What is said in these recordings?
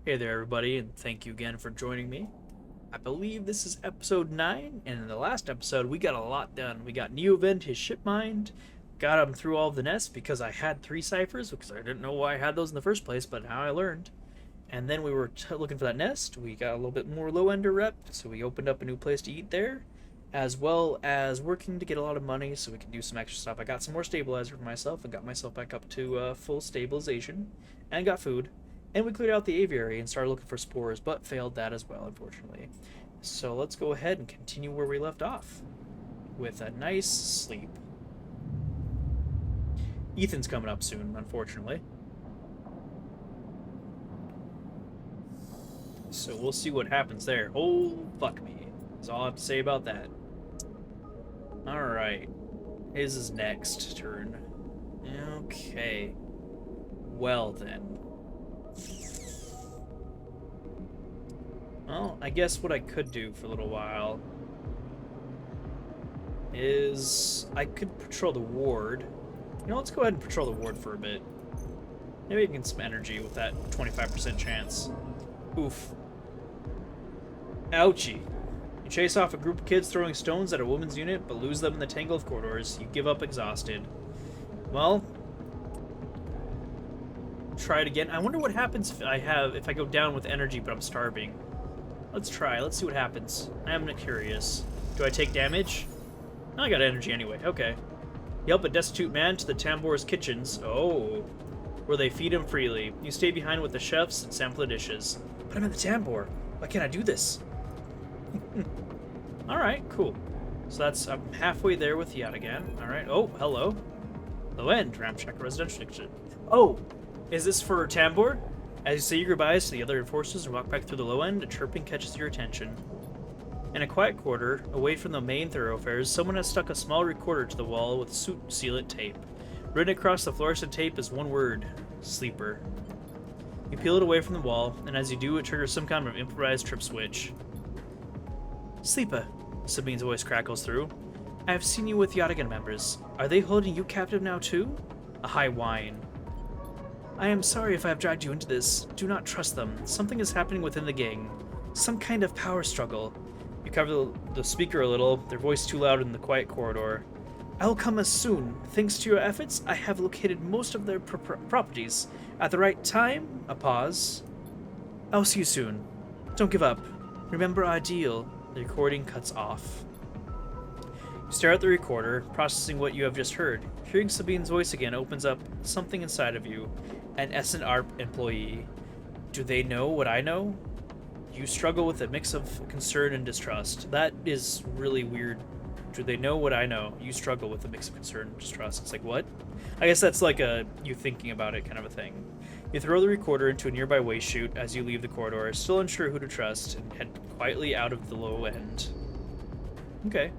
Hey there, everybody, and thank you again for joining me. I believe this is episode 9, and in the last episode, we got a lot done. We got Neovent, his ship mind, got him through all of the nests because I had 3 ciphers, because I didn't know why I had those in the first place, but now I learned. And then we were looking for that nest. We got a little bit more low ender rep, so we opened up a new place to eat there, as well as working to get a lot of money so we can do some extra stuff. I got some more stabilizer for myself and got myself back up to full stabilization, and got food. And we cleared out the aviary and started looking for spores, but failed that as well, unfortunately. So let's go ahead and continue where we left off with a nice sleep. Ethan's coming up soon, unfortunately. So we'll see what happens there. Oh, fuck me. That's all I have to say about that. Alright. His next turn. Okay. Well then. Well, I guess what I could do for a little while is I could patrol the ward. You know, let's go ahead and patrol the ward for a bit. Maybe I can get some energy with that 25% chance. Oof. Ouchie. You chase off a group of kids throwing stones at a woman's unit, but lose them in the tangle of corridors. You give up exhausted. Well, try it again. I wonder what happens if I go down with energy, but I'm starving. Let's try. Let's see what happens. I am curious. Do I take damage? No, I got energy anyway. Okay. You help a destitute man to the Tambour's kitchens. Oh. Where they feed him freely. You stay behind with the chefs and sample the dishes. But I'm in the Tambour. Why can't I do this? Alright, cool. So I'm halfway there with Yat again. Alright. Oh, hello. Low end. Ramshackle residential kitchen. Oh! Is this for Tambour? As you say your goodbyes to the other enforcers and walk back through the low end, a chirping catches your attention. In a quiet quarter, away from the main thoroughfares, someone has stuck a small recorder to the wall with suit sealant tape. Written across the fluorescent tape is one word: sleeper. You peel it away from the wall, and as you do, it triggers some kind of improvised trip switch. Sleeper, Sabine's voice crackles through. I have seen you with Yadigan members. Are they holding you captive now too? A high whine. I am sorry if I have dragged you into this. Do not trust them. Something is happening within the gang. Some kind of power struggle. You cover the speaker a little, their voice too loud in the quiet corridor. I will come as soon. Thanks to your efforts, I have located most of their properties. At the right time, a pause. I'll see you soon. Don't give up. Remember our deal. The recording cuts off. You stare at the recorder, processing what you have just heard. Hearing Sabine's voice again opens up something inside of you. An S&ARP employee. Do they know what I know? You struggle with a mix of concern and distrust. That is really weird. Do they know what I know? You struggle with a mix of concern and distrust. It's like, what? I guess that's like a you thinking about it kind of a thing. You throw the recorder into a nearby waste chute as you leave the corridor, still unsure who to trust, and head quietly out of the low end. Okay.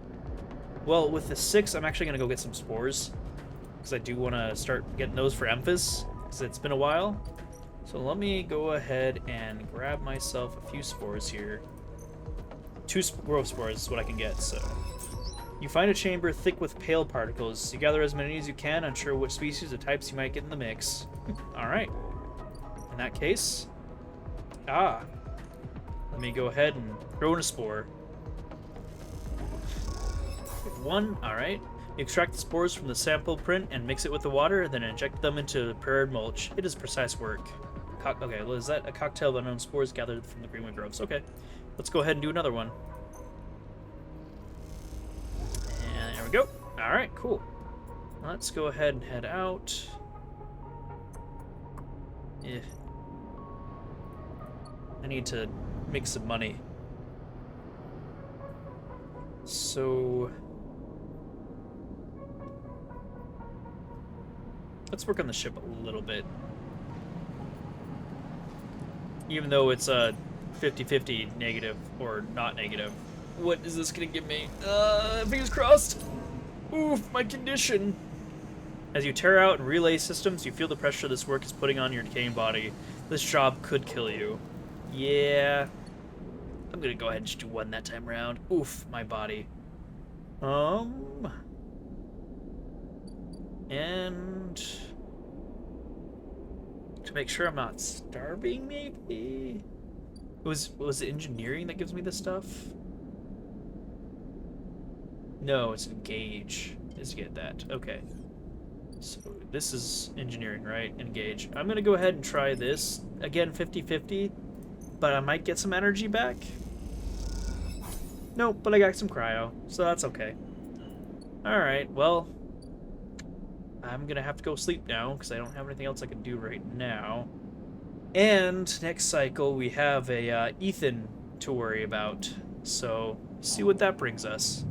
Well, with the 6, I'm actually going to go get some spores, because I do want to start getting those for Emphas, because it's been a while. So let me go ahead and grab myself a few spores here. 2 growth spores is what I can get, so. You find a chamber thick with pale particles. You gather as many as you can, unsure which species or types you might get in the mix. Alright. In that case... let me go ahead and throw in a spore. 1, alright. You extract the spores from the sample print and mix it with the water, then inject them into the prepared mulch. It is precise work. Okay, well, is that a cocktail of unknown spores gathered from the greenwood groves? Okay. Let's go ahead and do another one. And there we go. Alright, cool. Let's go ahead and head out. I need to make some money. So... let's work on the ship a little bit. Even though it's a 50-50 negative, or not negative. What is this gonna give me? Fingers crossed! Oof, my condition! As you tear out and relay systems, you feel the pressure this work is putting on your decaying body. This job could kill you. Yeah. I'm gonna go ahead and just do 1 that time around. Oof, my body. And To make sure I'm not starving, maybe? Was it engineering that gives me this stuff? No, it's engage. Is to get that. Okay. So this is engineering, right? Engage. I'm gonna go ahead and try this. Again, 50-50. But I might get some energy back. Nope, but I got some cryo, so that's okay. Alright, well, I'm gonna have to go sleep now, because I don't have anything else I can do right now. And next cycle, we have a Ethan to worry about. So, see what that brings us.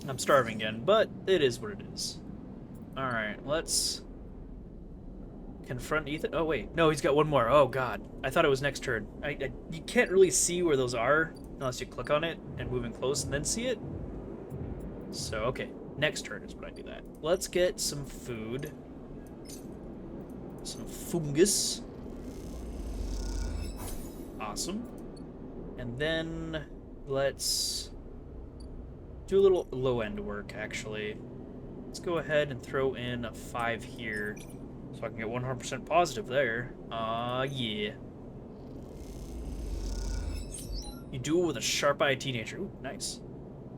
I'm starving again, but it is what it is. Alright, let's confront Ethan. Oh, wait. No, he's got one more. Oh, God. I thought it was next turn. You can't really see where those are unless you click on it and move in close and then see it. So, okay. Next turn is when I do that. Let's get some food. Some fungus. Awesome. And then let's do a little low-end work, actually. Let's go ahead and throw in a 5 here, so I can get 100% positive there. Yeah. You duel with a sharp-eyed teenager. Ooh, nice.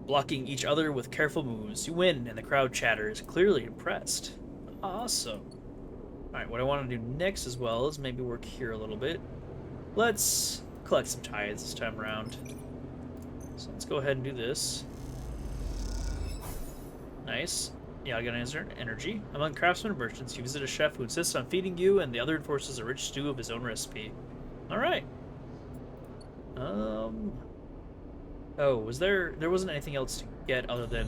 Blocking each other with careful moves. You win, and the crowd chatters, clearly impressed. Awesome. Alright, what I want to do next as well is maybe work here a little bit. Let's collect some tithes this time around. So let's go ahead and do this. Nice. Yeah, I got an energy. Among craftsmen and merchants, you visit a chef who insists on feeding you, and the other enforces a rich stew of his own recipe. Alright. Oh, was there wasn't anything else to get other than,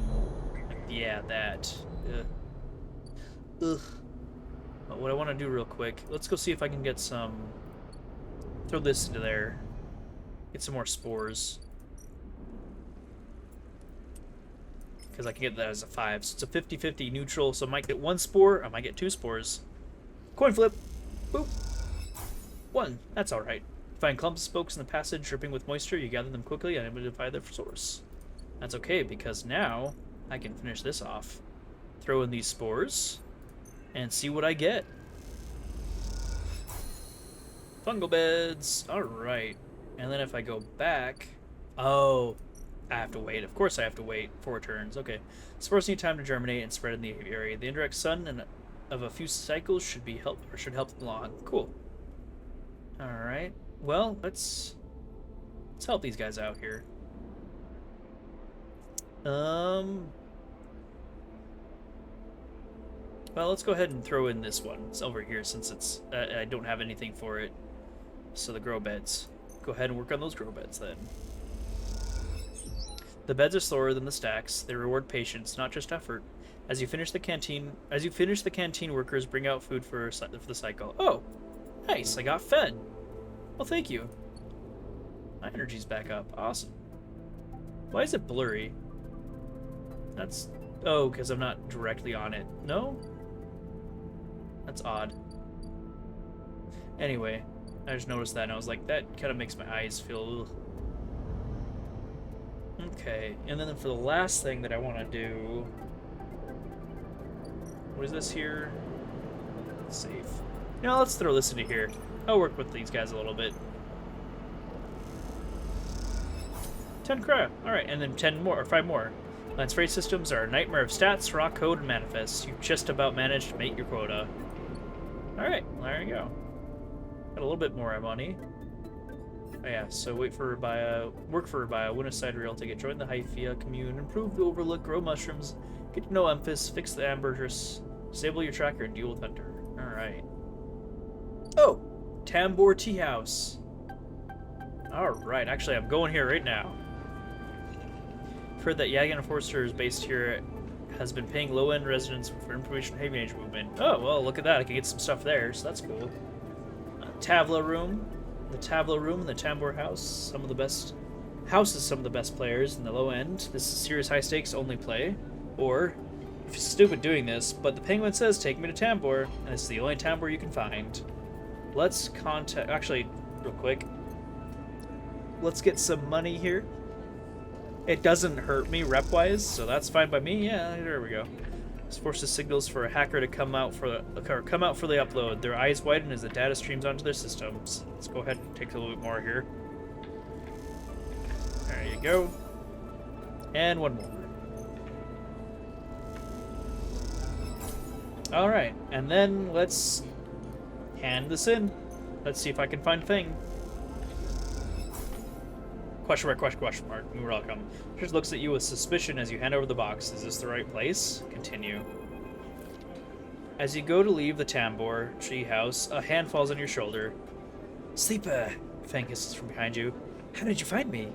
like, yeah, that. Ugh. But what I want to do real quick, let's go see if I can get some, throw this into there, get some more spores. Because I can get that as a 5. So it's a 50-50 neutral, so I might get 1 spore, I might get 2 spores. Coin flip. Boop. 1. That's alright. Find clumps of spokes in the passage dripping with moisture, you gather them quickly and identify their source. That's okay, because now I can finish this off. Throw in these spores and see what I get. Fungal beds. Alright. And then if I go back... Oh... I have to wait. Of course I have to wait 4 turns. Okay. Spores need time to germinate and spread in the area. The indirect sun of a few cycles should help them along. Cool. Alright. Well, let's help these guys out here. Well, let's go ahead and throw in this one. It's over here since it's I don't have anything for it. So the grow beds. Go ahead and work on those grow beds then. The beds are slower than the stacks. They reward patience, not just effort. As you finish the canteen workers bring out food for the cycle. Oh, nice! I got fed. Well, thank you. My energy's back up. Awesome. Why is it blurry? That's... Oh, because I'm not directly on it. No? That's odd. Anyway, I just noticed that and I was like, that kind of makes my eyes feel... Ugh. Okay, and then for the last thing that I want to do... What is this here? Safe. Now let's throw this into here. I'll work with these guys a little bit. 10 crap. Alright, and then 10 more, or 5 more. Lance Freight systems are a nightmare of stats, raw code, and manifests. You just about managed to make your quota. Alright, there you go. Got a little bit more money. Oh yeah, so work for Urbia, win a side rail ticket, join the Hyphia commune, improve the Overlook, grow mushrooms, get to know Emphas, fix the Ambergris, disable your tracker, and deal with Hunter. Alright. Oh! Tambour Teahouse. Alright, actually I'm going here right now. I've heard that Yagan Enforcer is based here, has been paying low-end residents for information on heavy mage movement. Oh, well, look at that, I can get some stuff there, so that's cool. Tavla room. The Tavla room and the Tambour House, some of the best players in the low end. This is serious high stakes only play. Or, if you're stupid doing this, but the penguin says take me to Tambour, and this is the only Tambour you can find. Let's actually, real quick, let's get some money here. It doesn't hurt me rep-wise, so that's fine by me. Yeah, there we go. This forces signals for a hacker to come out for the upload. Their eyes widen as the data streams onto their systems. Let's go ahead and take a little bit more here. There you go. And one more. Alright, and then let's hand this in. Let's see if I can find Feng. Question mark, question mark. You're welcome. Just looks at you with suspicion as you hand over the box. Is this the right place? Continue. As you go to leave the Tambour Teahouse, a hand falls on your shoulder. Sleeper, Feng hisses from behind you. How did you find me?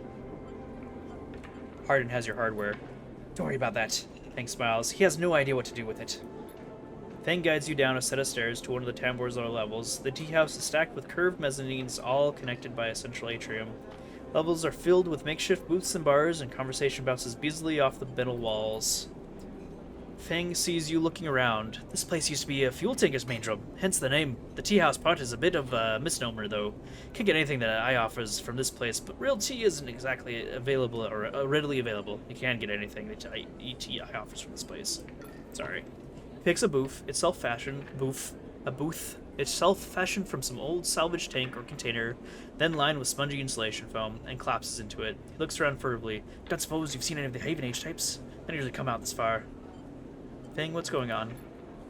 Hardin has your hardware. Don't worry about that. Feng smiles. He has no idea what to do with it. Feng guides you down a set of stairs to one of the Tambour's lower levels. The tea house is stacked with curved mezzanines, all connected by a central atrium. Levels are filled with makeshift booths and bars, and conversation bounces busily off the metal walls. Feng sees you looking around. This place used to be a fuel tanker's main room, hence the name. The tea house part is a bit of a misnomer, though. Can't get anything that I offers from this place, but real tea isn't exactly available or readily available. You can't get anything that I offers from this place. Sorry. Picks a booth. It's self-fashioned. It's self-fashioned from some old salvage tank or container, then lined with spongy insulation foam, and collapses into it. He looks around furtively. Don't suppose you've seen any of the Haven Age types? They usually come out this far. Feng, what's going on?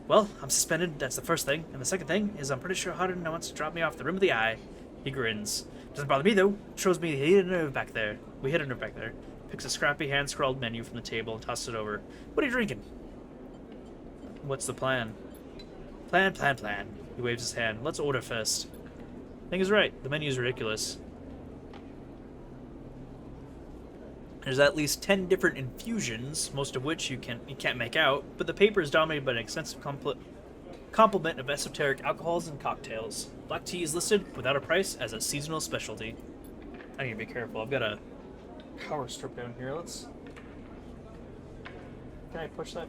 Well, I'm suspended, that's the first thing. And the second thing is I'm pretty sure Hardin wants to drop me off the rim of the eye. He grins. Doesn't bother me, though. Shows me he hit a nerve back there. We hit a nerve back there. Picks a scrappy hand-scrawled menu from the table and tosses it over. What are you drinking? What's the plan? Plan. He waves his hand. Let's order first. Feng is right. The menu's ridiculous. There's at least 10 different infusions, most of which you can't make out, but the paper is dominated by an extensive complement of esoteric alcohols and cocktails. Black tea is listed, without a price, as a seasonal specialty. I need to be careful. I've got a power strip down here. Can I push that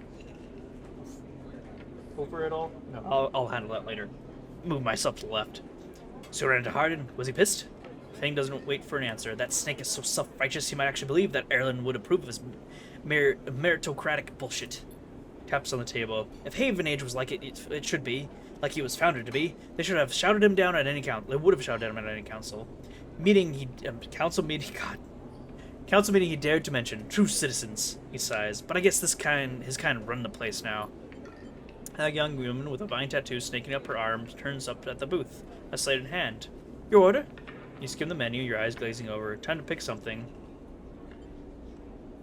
over at all? No, I'll handle that later. Move myself to the left. So ran into Hardin. Was he pissed? Feng doesn't wait for an answer. That snake is so self-righteous he might actually believe that Erlen would approve of his meritocratic bullshit. Taps on the table. If Haven Age was like it should be, like he was founded to be, they should have shouted him down at any council. They would have shouted him at any council. Council meeting he dared to mention. True citizens, he sighs. But I guess his kind run the place now. A young woman with a vine tattoo snaking up her arm turns up at the booth, a slate in hand. Your order? You skim the menu, your eyes glazing over. Time to pick something.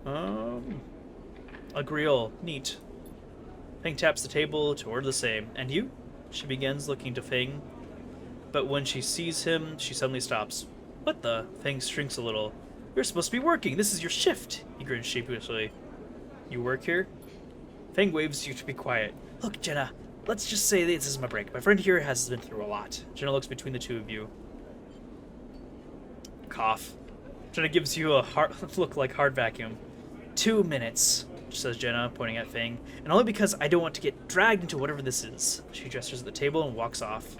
A grill. Neat. Feng taps the table to order the same. And you? She begins, looking to Feng. But when she sees him, she suddenly stops. What the? Feng shrinks a little. You're supposed to be working. This is your shift. He grins sheepishly. You work here? Feng waves you to be quiet. Look, Jenna, let's just say this is my break. My friend here has been through a lot. Jenna looks between the two of you. Cough. Jenna gives you a look like hard vacuum. 2 minutes, says Jenna, pointing at Feng, and only because I don't want to get dragged into whatever this is. She gestures at the table and walks off.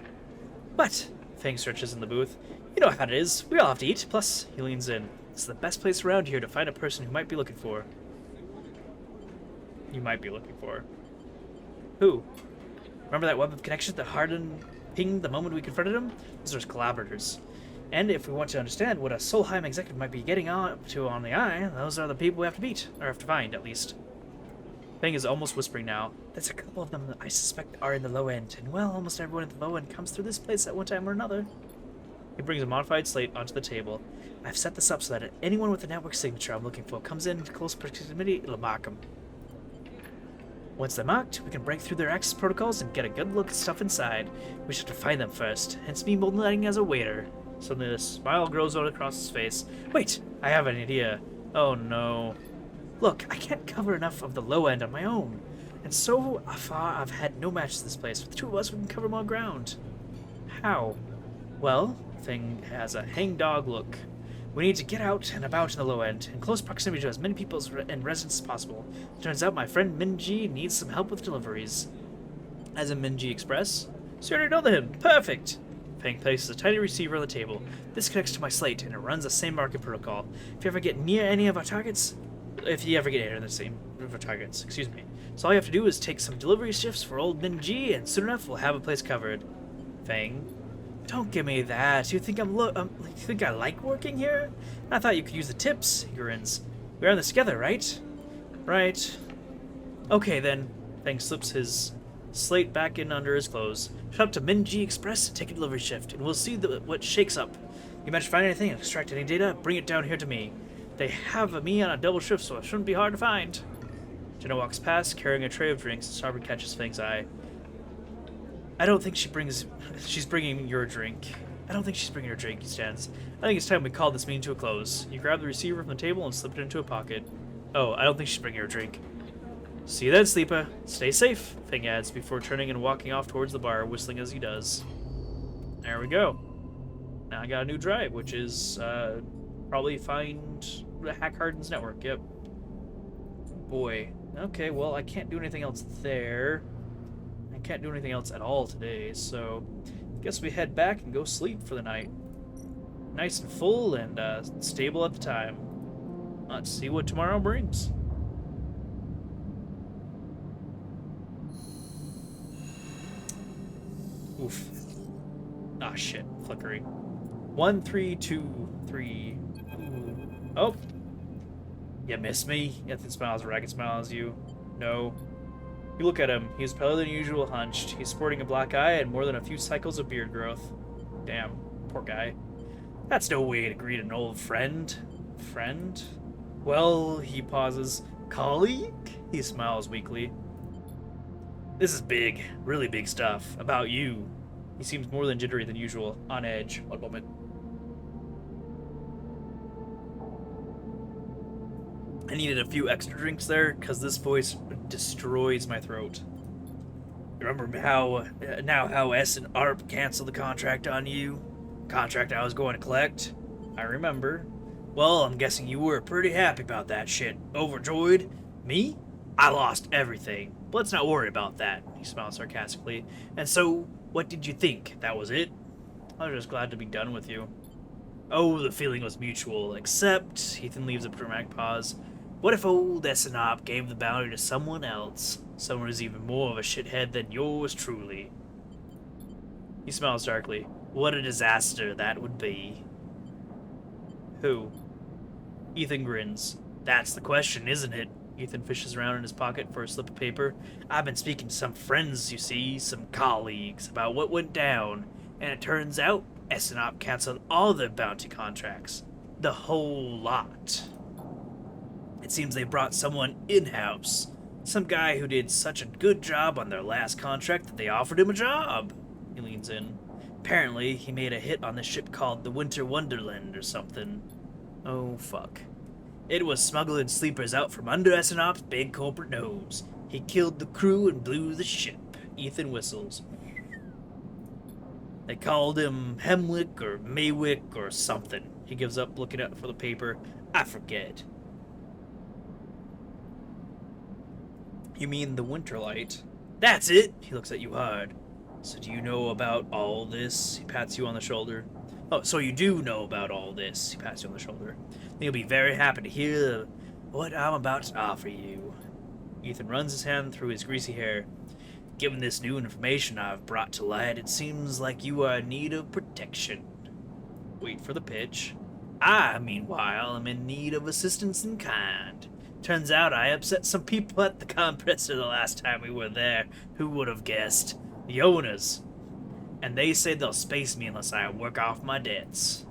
But, Feng stretches in the booth, you know how it is. We all have to eat. Plus, he leans in. This is the best place around here to find a person who might be looking for. You might be looking for. Who? Remember that web of connections that Hardin pinged the moment we confronted him? Those are his collaborators. And if we want to understand what a Solheim executive might be getting on the eye, those are the people we have to beat, or have to find, at least. Feng is almost whispering now. There's a couple of them that I suspect are in the low end, and well, almost everyone at the low end comes through this place at one time or another. He brings a modified slate onto the table. I've set this up so that anyone with the network signature I'm looking for comes in close proximity, it'll mark them. Once they're marked, we can break through their access protocols and get a good look at stuff inside. We just have to find them first, hence me moonlighting as a waiter. Suddenly a smile grows out across his face. Wait, I have an idea. Oh no. Look, I can't cover enough of the low end on my own. And so far I've had no match to this place. With the two of us we can cover more ground. How? Well, Feng has a hangdog look. We need to get out and about in the low end, in close proximity to as many people and residents as possible. Turns out my friend Minji needs some help with deliveries. As in Minji Express? So you already know him. Perfect! Feng places a tiny receiver on the table. This connects to my slate, and it runs the same market protocol. If you ever get near any of our targets, excuse me. So all you have to do is take some delivery shifts for old Min Ji, and soon enough we'll have a place covered. Feng, don't give me that. You think you think I like working here? I thought you could use the tips. He grins. We're in this together, right? Right. Okay then. Feng slips his slate back in under his clothes. Shut up to Min Ji Express and take a delivery shift, and we'll see what shakes up. You manage to find anything and extract any data, bring it down here to me. They have me on a double shift, so it shouldn't be hard to find. Jenna walks past, carrying a tray of drinks. Starboard catches Feng's eye. I don't think she's bringing your drink. I don't think she's bringing her drink, he stands. I think it's time we call this meeting to a close. You grab the receiver from the table and slip it into a pocket. Oh, I don't think she's bringing her drink. See you then, Sleepa. Stay safe, Feng adds, before turning and walking off towards the bar, whistling as he does. There we go. Now I got a new drive, which is, probably find hack Hardin's network, yep. Boy. Okay, well, I can't do anything else there. I can't do anything else at all today, so I guess we head back and go sleep for the night. Nice and full and stable at the time. Let's see what tomorrow brings. Oof. Ah, shit. Flickering. 1, 3, 2, 3. Ooh. Oh. You miss me? Ethan smiles. Ragged smiles you. No. You look at him. He's paler than usual, hunched. He's sporting a black eye and more than a few cycles of beard growth. Damn. Poor guy. That's no way to greet an old friend. Friend? Well, he pauses. Colleague? He smiles weakly. This is big. Really big stuff. About you. He seems more than jittery than usual. On edge. One moment. I needed a few extra drinks there, because this voice destroys my throat. Remember how S and ARP canceled the contract on you? Contract I was going to collect? I remember. Well, I'm guessing you were pretty happy about that shit. Overjoyed? Me? I lost everything. But let's not worry about that. He smiles sarcastically. And so, what did you think? That was it? I was just glad to be done with you. Oh, the feeling was mutual, except... Ethan leaves a dramatic pause. What if old S&OP gave the bounty to someone else? Someone who's even more of a shithead than yours truly. He smiles darkly. What a disaster that would be. Who? Ethan grins. That's the question, isn't it? Ethan fishes around in his pocket for a slip of paper. I've been speaking to some friends, you see, some colleagues, about what went down, and it turns out S&OP canceled all their bounty contracts. The whole lot. It seems they brought someone in-house. Some guy who did such a good job on their last contract that they offered him a job. He leans in. Apparently, he made a hit on the ship called the Winter Wonderland or something. Oh, fuck. It was smuggling sleepers out from under S&OP's big corporate nose. He killed the crew and blew the ship. Ethan whistles. They called him Hemwick or Maywick or something. He gives up looking up for the paper. I forget. You mean the Winterlight? That's it! He looks at you hard. So do you know about all this? He pats you on the shoulder. Oh, so you do know about all this? He pats you on the shoulder. Then you'll be very happy to hear what I'm about to offer you. Ethan runs his hand through his greasy hair. Given this new information I've brought to light, it seems like you are in need of protection. Wait for the pitch. I, meanwhile, am in need of assistance in kind. Turns out I upset some people at the compressor the last time we were there. Who would have guessed? The owners. And they say they'll space me unless I work off my debts.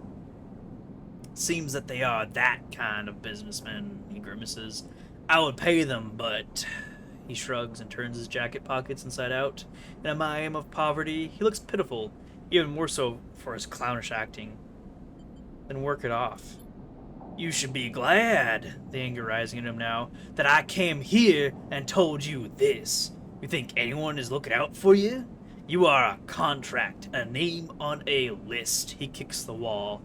Seems that they are that kind of businessmen, he grimaces. I would pay them, but... He shrugs and turns his jacket pockets inside out. In a mime of poverty, he looks pitiful, even more so for his clownish acting. Then work it off. You should be glad, the anger rising in him now, that I came here and told you this. You think anyone is looking out for you? You are a contract, a name on a list. He kicks the wall.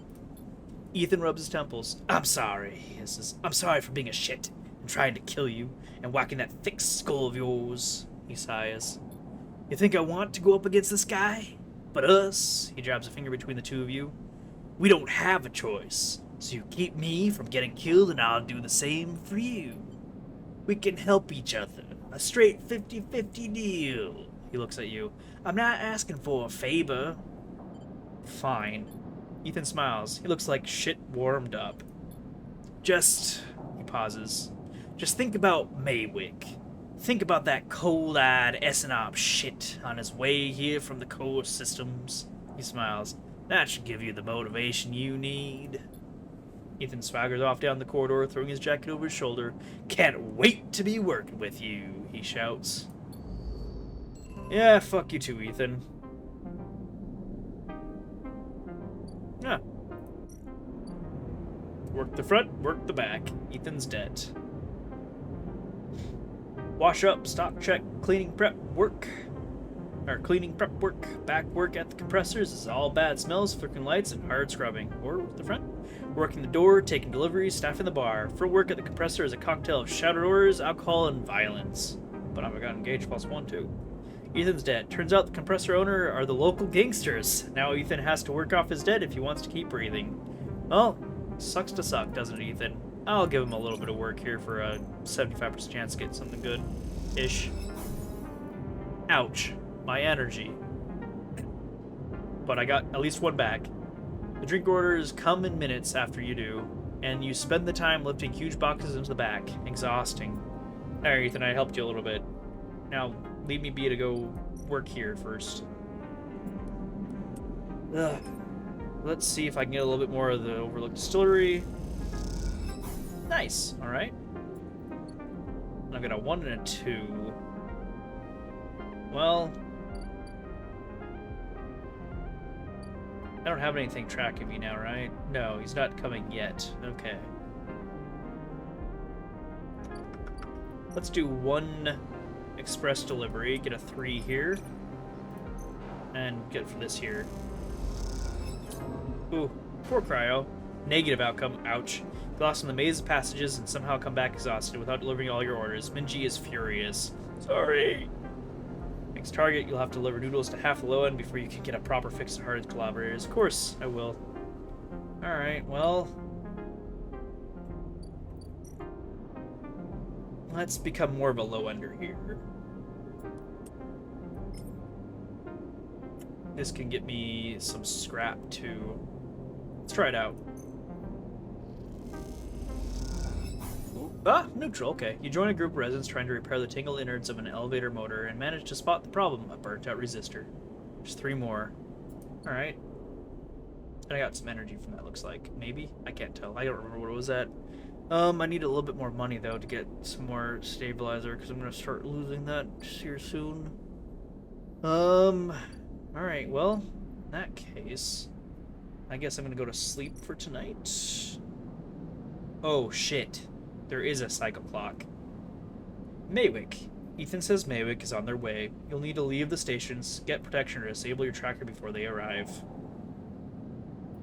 Ethan rubs his temples. I'm sorry, he hisses. I'm sorry for being a shit and trying to kill you and whacking that thick skull of yours. He sighs. You think I want to go up against this guy? But us, he jabs a finger between the two of you, we don't have a choice. So you keep me from getting killed and I'll do the same for you. We can help each other. A straight 50-50 deal. He looks at you. I'm not asking for a favor. Fine. Ethan smiles. He looks like shit warmed up. He pauses. Just think about Maywick. Think about that cold-eyed S&op shit on his way here from the core systems. He smiles. That should give you the motivation you need. Ethan swaggers off down the corridor, throwing his jacket over his shoulder. Can't wait to be working with you, he shouts. Yeah, fuck you too, Ethan. Yeah. Work the front, work the back. Ethan's dead. Wash up, stock check, cleaning prep work. Cleaning prep work. Back work at the compressors is all bad smells, flickering lights, and hard scrubbing. Or with the front. Working the door, taking deliveries, staffing the bar. For work at the compressor is a cocktail of shouted orders, alcohol, and violence. But I've got engaged +1 too. Ethan's dead. Turns out the compressor owner are the local gangsters. Now Ethan has to work off his debt if he wants to keep breathing. Well, sucks to suck, doesn't it, Ethan? I'll give him a little bit of work here for a 75% chance to get something good-ish. Ouch. My energy. But I got at least one back. The drink orders come in minutes after you do, and you spend the time lifting huge boxes into the back. Exhausting. Alright, Ethan, I helped you a little bit. Now, leave me be to go work here first. Ugh. Let's see if I can get a little bit more of the overlooked distillery. Nice. Alright. I've got a 1 and a 2. Well, I don't have anything tracking me now, right? No, he's not coming yet. Okay. Let's do 1 express delivery, get a 3 here, and get for this here. Ooh, poor Cryo. Negative outcome. Ouch. Lost in the maze of passages and somehow come back exhausted without delivering all your orders. Minji is furious. Sorry. Next target, you'll have to deliver noodles to half the low end before you can get a proper fix to Hardin's collaborators. Of course, I will. Alright, well... let's become more of a low-ender here. This can get me some scrap, too. Let's try it out. Ah, neutral, okay. You join a group of residents trying to repair the tangled innards of an elevator motor and manage to spot the problem, a burnt-out resistor. There's 3 more. Alright. And I got some energy from that, looks like. Maybe? I can't tell. I don't remember what it was at. I need a little bit more money, though, to get some more stabilizer, because I'm going to start losing that here soon. Alright, well, in that case, I guess I'm going to go to sleep for tonight. Oh, shit. There is a cycle clock. Maywick. Ethan says Maywick is on their way. You'll need to leave the stations, get protection, or disable your tracker before they arrive.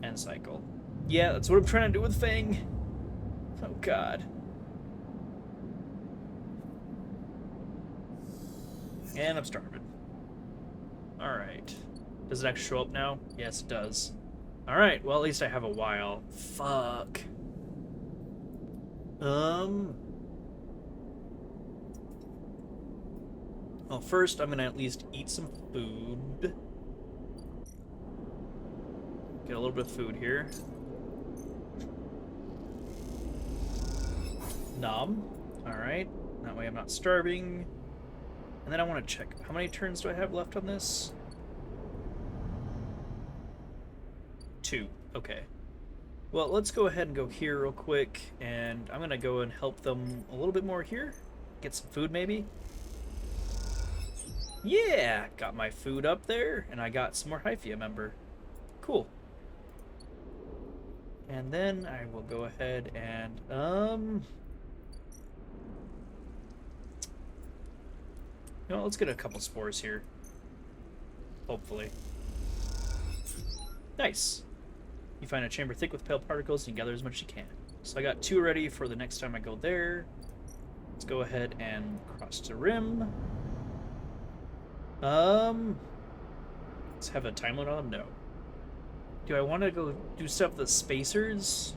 End cycle. Yeah, that's what I'm trying to do with Feng. Oh, God. And I'm starving. Alright. Does it actually show up now? Yes, it does. Alright, well, at least I have a while. Fuck. Well, first I'm gonna at least eat some food. Get a little bit of food here. Nom. Alright. That way I'm not starving. And then I want to check. How many turns do I have left on this? 2. Okay. Well, let's go ahead and go here real quick, and I'm going to go and help them a little bit more here. Get some food, maybe. Yeah! Got my food up there, and I got some more Hyphia member. Cool. And then I will go ahead and, you know, let's get a couple spores here. Hopefully. Nice! You find a chamber thick with pale particles and gather as much as you can. So I got 2 ready for the next time I go there. Let's go ahead and cross the rim. Let's have a time limit on them? No. Do I want to go do stuff with the spacers?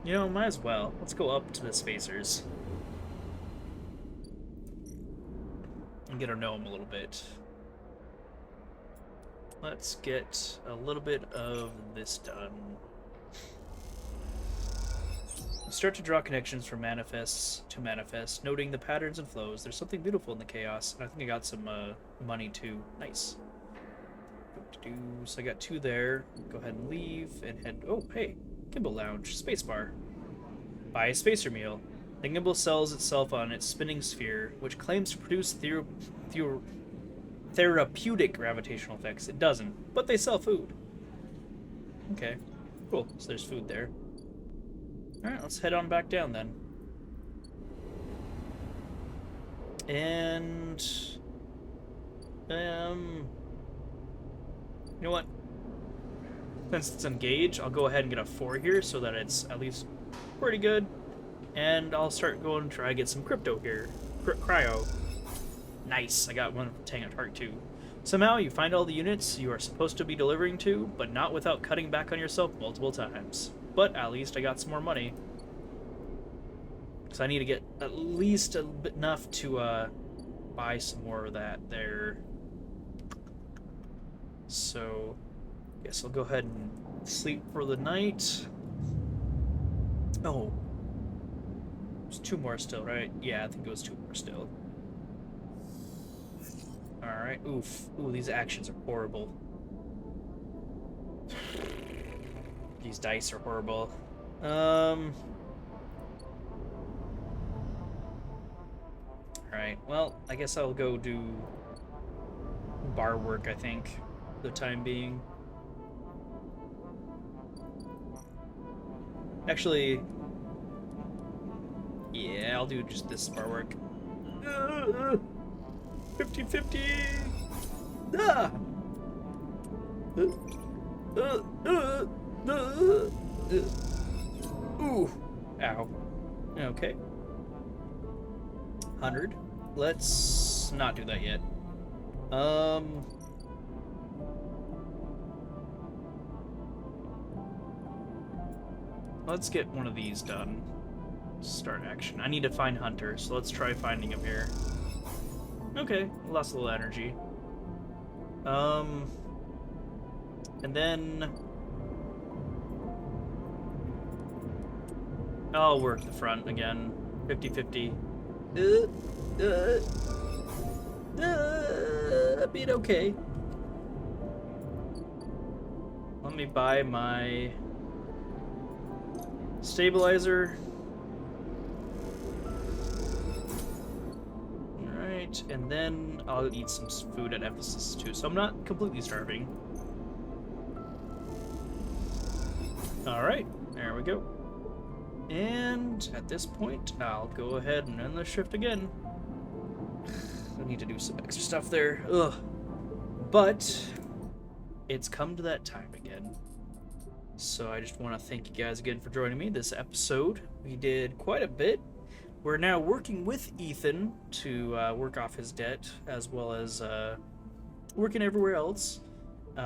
You know, might as well. Let's go up to the spacers. And get to know them a little bit. Let's get a little bit of this done. Start to draw connections from manifests to manifest, noting the patterns and flows. There's something beautiful in the chaos, and I think I got some money too. Nice. So I got 2 there. Go ahead and leave and head. Oh, hey, Gimbal Lounge, spacebar. Buy a spacer meal. The gimbal sells itself on its spinning sphere, which claims to produce therapeutic gravitational effects. It doesn't, but they sell food. Okay, cool. So there's food there. Alright, let's head on back down then. And... you know what? Since it's engaged, I'll go ahead and get a 4 here so that it's at least pretty good. And I'll start going to try to get some crypto here. Cryo. Nice, I got one Tang at Heart too. Somehow you find all the units you are supposed to be delivering to, but not without cutting back on yourself multiple times. But at least I got some more money. So I need to get at least a bit enough to buy some more of that there. So I guess I'll go ahead and sleep for the night. Oh. There's 2 more still, right? Yeah, I think it was 2 more still. Alright, oof. Ooh, these actions are horrible. These dice are horrible. Alright, well, I guess I'll go do bar work, I think, for the time being. Actually, yeah, I'll do just this bar work. 50-50! Ah! Ooh! Ow. Okay. 100. Let's not do that yet. Let's get one of these done. Start action. I need to find Hunter, so let's try finding him here. Okay, lost a little energy. And then I'll work the front again. 50-50. Being okay. Let me buy my stabilizer. Alright, and then I'll eat some food at Ephesus too, so I'm not completely starving. Alright, there we go. And at this point, I'll go ahead and end the shift again. I need to do some extra stuff there. Ugh. But it's come to that time again. So I just want to thank you guys again for joining me this episode. We did quite a bit. We're now working with Ethan to work off his debt, as well as working everywhere else. We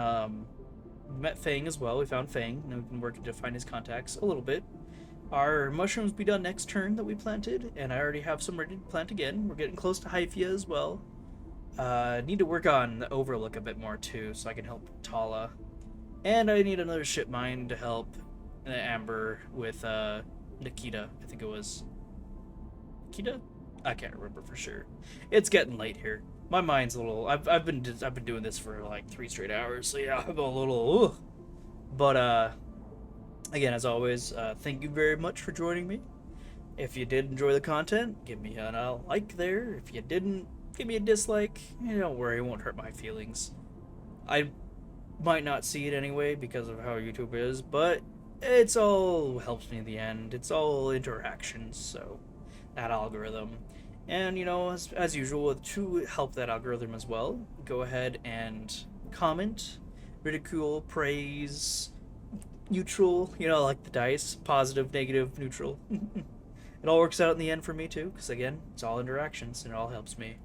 met Feng as well. We found Feng, and we've been working to find his contacts a little bit. Our mushrooms will be done next turn that we planted, and I already have some ready to plant again. We're getting close to Hyphia as well. Need to work on the Overlook a bit more too, so I can help Tala. And I need another ship mine to help Amber with Nikita, I think it was. Nikita? I can't remember for sure. It's getting late here. My mind's a little. I've been doing this for like 3 straight hours, so yeah, I'm a little. Ugh. But again, as always, thank you very much for joining me. If you did enjoy the content, give me a like there. If you didn't, give me a dislike. Don't worry, it won't hurt my feelings. I might not see it anyway because of how YouTube is, but it's all helps me in the end. It's all interactions, so that algorithm. And as usual, to help that algorithm as well, go ahead and comment, ridicule, praise, neutral, like the dice, positive, negative, neutral. It all works out in the end for me too, because again, it's all interactions and it all helps me.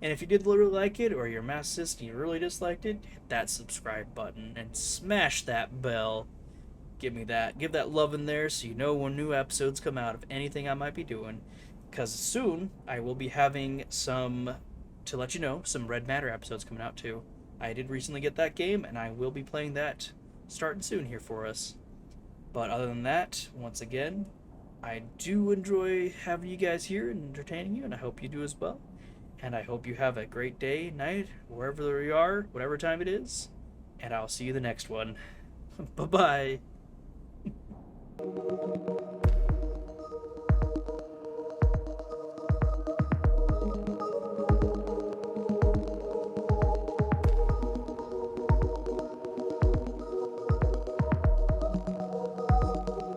And if you did really like it, or you're a masochist and you really disliked it, hit that subscribe button and smash that bell. Give that love in there so you know when new episodes come out of anything I might be doing. Because soon I will be having some, to let you know, some Red Matter episodes coming out too. I did recently get that game, and I will be playing that starting soon here for us. But other than that, once again, I do enjoy having you guys here and entertaining you, and I hope you do as well. And I hope you have a great day, night, wherever you are, whatever time it is. And I'll see you the next one. Bye bye.